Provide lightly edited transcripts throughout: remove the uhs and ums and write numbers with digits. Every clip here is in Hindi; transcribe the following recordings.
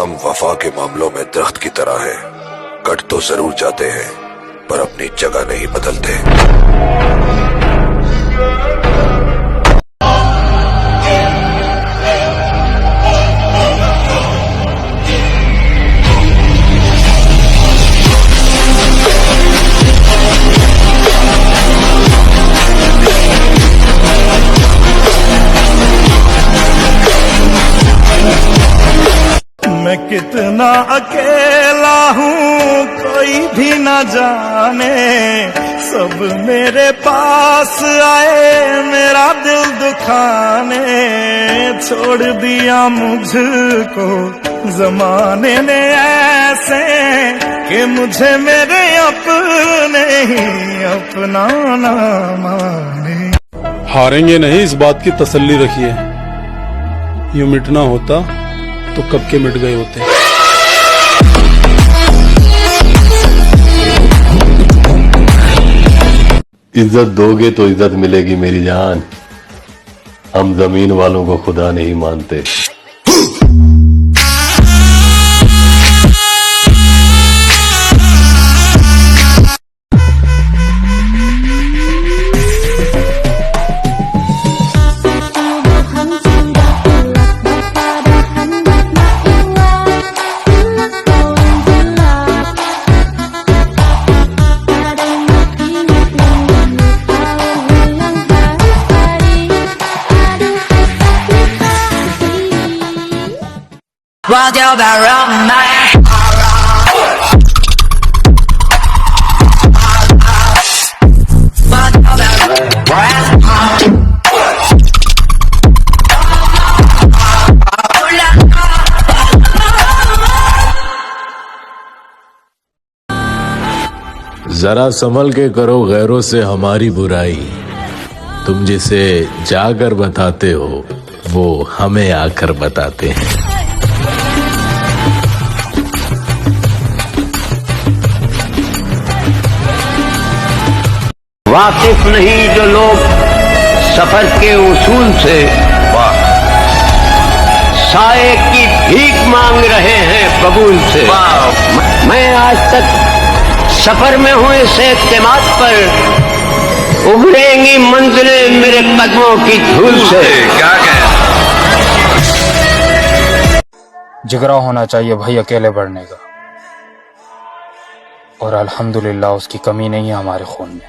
हम वफा के मामलों में दरख्त की तरह हैं, कट तो जरूर जाते हैं पर अपनी जगह नहीं बदलते। मैं कितना अकेला हूँ कोई भी न जाने, सब मेरे पास आए मेरा दिल दुखाने। छोड़ दिया मुझको जमाने ने ऐसे कि मुझे मेरे अपने ही अपना ना माने। हारेंगे नहीं, इस बात की तसल्ली रखिए। यूं मिटना होता तो कब के मिट गए होते। इज्जत दोगे तो इज्जत मिलेगी मेरी जान, हम जमीन वालों को खुदा नहीं मानते। While you're around my जरा संभल के करो गैरों से हमारी बुराई, तुम जिसे जाकर बताते हो वो हमें आकर बताते हैं। वाकिफ नहीं जो लोग सफर के उसूल से, साए की भीख मांग रहे हैं बबूल से। मैं आज तक सफर में हूँ इस एतमाद पर, उभरेंगी मंजिलें मेरे कदमों की धूल से। क्या जिगरा होना चाहिए भाई अकेले बढ़ने का, और अल्हम्दुलिल्लाह उसकी कमी नहीं है हमारे खून में।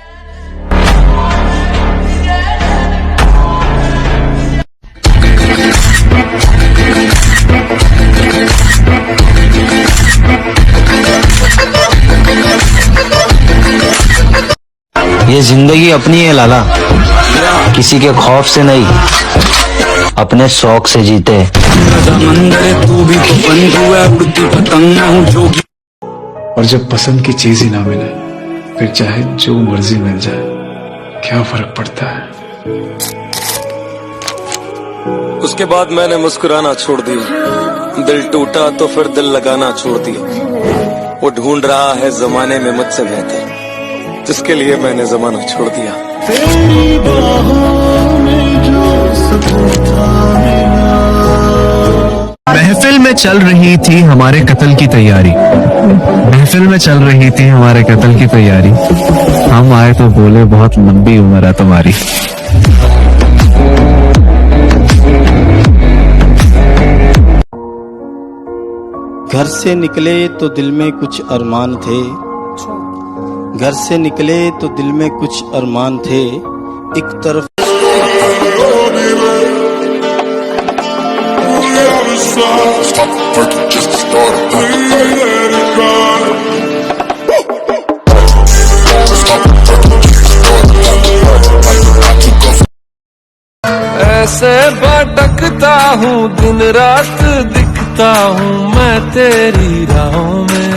ये जिंदगी अपनी है लाला, किसी के खौफ से नहीं, अपने शौक से जीते। और जब पसंद की चीज ही ना मिले फिर चाहे जो मर्जी मिल जाए, क्या फर्क पड़ता है। उसके बाद मैंने मुस्कुराना छोड़ दिया, दिल टूटा तो फिर दिल लगाना छोड़ दिया। वो ढूंढ रहा है जमाने में मुझसे बेहतर, जिसके लिए मैंने जमाना छोड़ दिया। महफिल में चल रही थी हमारे कत्ल की तैयारी, महफिल में चल रही थी हमारे कत्ल की तैयारी। हम आए तो बोले बहुत लंबी उम्र है तुम्हारी। घर से निकले तो दिल में कुछ अरमान थे, घर से निकले तो दिल में कुछ अरमान थे। एक तरफ ऐसे भटकता हूँ दिन रात, दिखता हूँ मैं तेरी राहों में।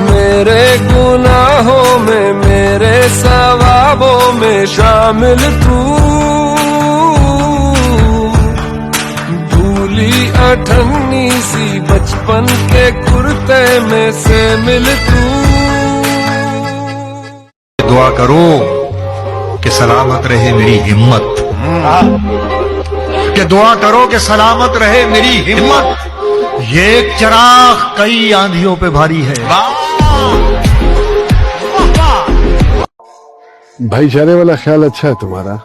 मेरे गुनाहों में मेरे सवाबों में शामिल तू, भूली अठन्नी सी बचपन के कुर्ते में से मिल तू। दुआ करो कि सलामत रहे मेरी हिम्मत, कि दुआ करो कि सलामत रहे मेरी हिम्मत। ये एक चिराग कई आंधियों पे भारी है। भाईचारे वाला ख्याल अच्छा है तुम्हारा,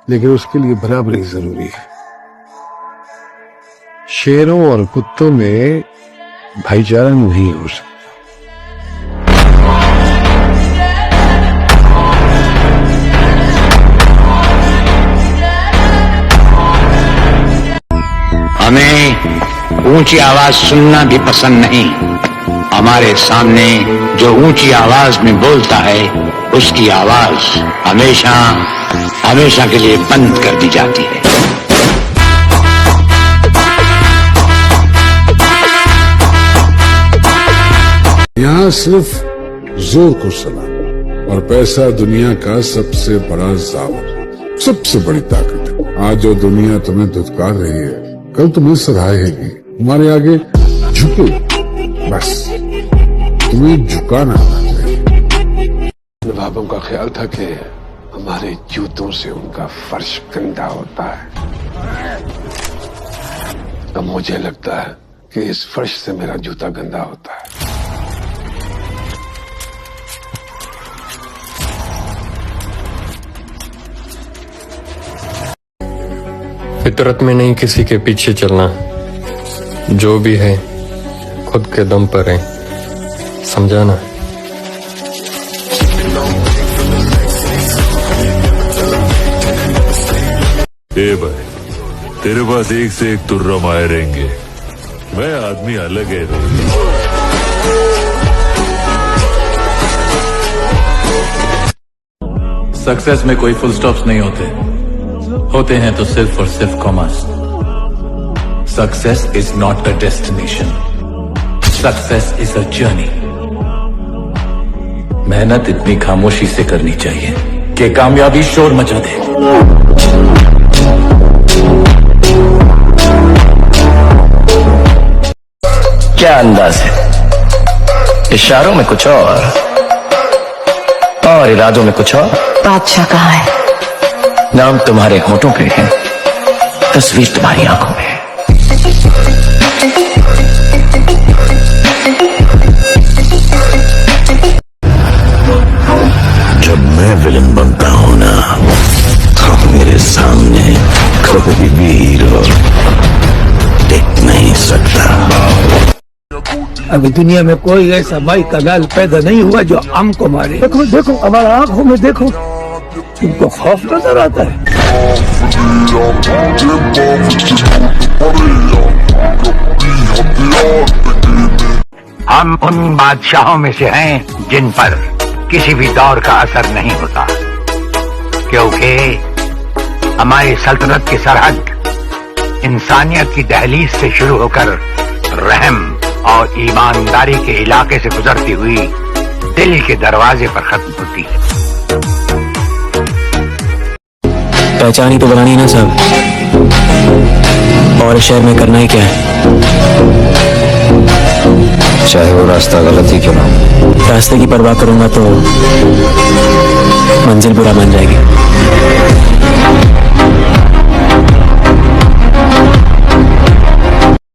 लेकिन उसके लिए बराबरी जरूरी है। शेरों और कुत्तों में भाईचारा नहीं हो सकता। हमें ऊंची आवाज सुनना भी पसंद नहीं। हमारे सामने जो ऊंची आवाज में बोलता है उसकी आवाज हमेशा हमेशा के लिए बंद कर दी जाती है। यहाँ सिर्फ जोर को सलाम और पैसा दुनिया का सबसे बड़ा जावर, सबसे बड़ी ताकत है। आज जो दुनिया तुम्हें धुतकार रही है, कल तुम्हें सराहेगी। तुम्हारे आगे झुको, बस तुम्हें झुकाना आना चाहिए। नवाबों का ख्याल था कि हमारे जूतों से उनका फर्श गंदा होता है। अब मुझे लगता है कि इस फर्श से मेरा जूता गंदा होता है। फितरत में नहीं किसी के पीछे चलना। जो भी है खुद के दम पर है, समझाना। ए भाई, तेरे पास एक से एक तुर्रम आए रहेंगे, मैं आदमी अलग है। सक्सेस में कोई फुल स्टॉप्स नहीं होते हैं तो सिर्फ और सिर्फ commerce. Success is not a destination, success is a journey. मेहनत इतनी खामोशी से करनी चाहिए कि कामयाबी शोर मचा दे। क्या अंदाज है, इशारों में कुछ और इरादों में कुछ और। बादशाह कहाँ है? नाम तुम्हारे होठों पे है, तस्वीर तुम्हारी आंखों में है। जब मैं विलन बनता हूं ना, तो मेरे सामने कोई भी हीरो टिक नहीं सकता। अभी दुनिया में कोई ऐसा भाई का लाल पैदा नहीं हुआ जो आम को मारे। देखो देखो हमारा आंखों में देखो, तुमको खौफ नजर आता है। हम उन बादशाहों में से हैं जिन पर किसी भी दौर का असर नहीं होता, क्योंकि हमारी सल्तनत की सरहद इंसानियत की दहलीज से शुरू होकर रहम और ईमानदारी के इलाके से गुजरती हुई दिल के दरवाजे पर खत्म होती है। पहचान ही तो बनानी है ना सब, और शहर में करना ही क्या है, चाहे वो रास्ता गलत ही क्यों ना हो। रास्ते की परवाह करूंगा तो मंजिल बुरा मान जाएगी।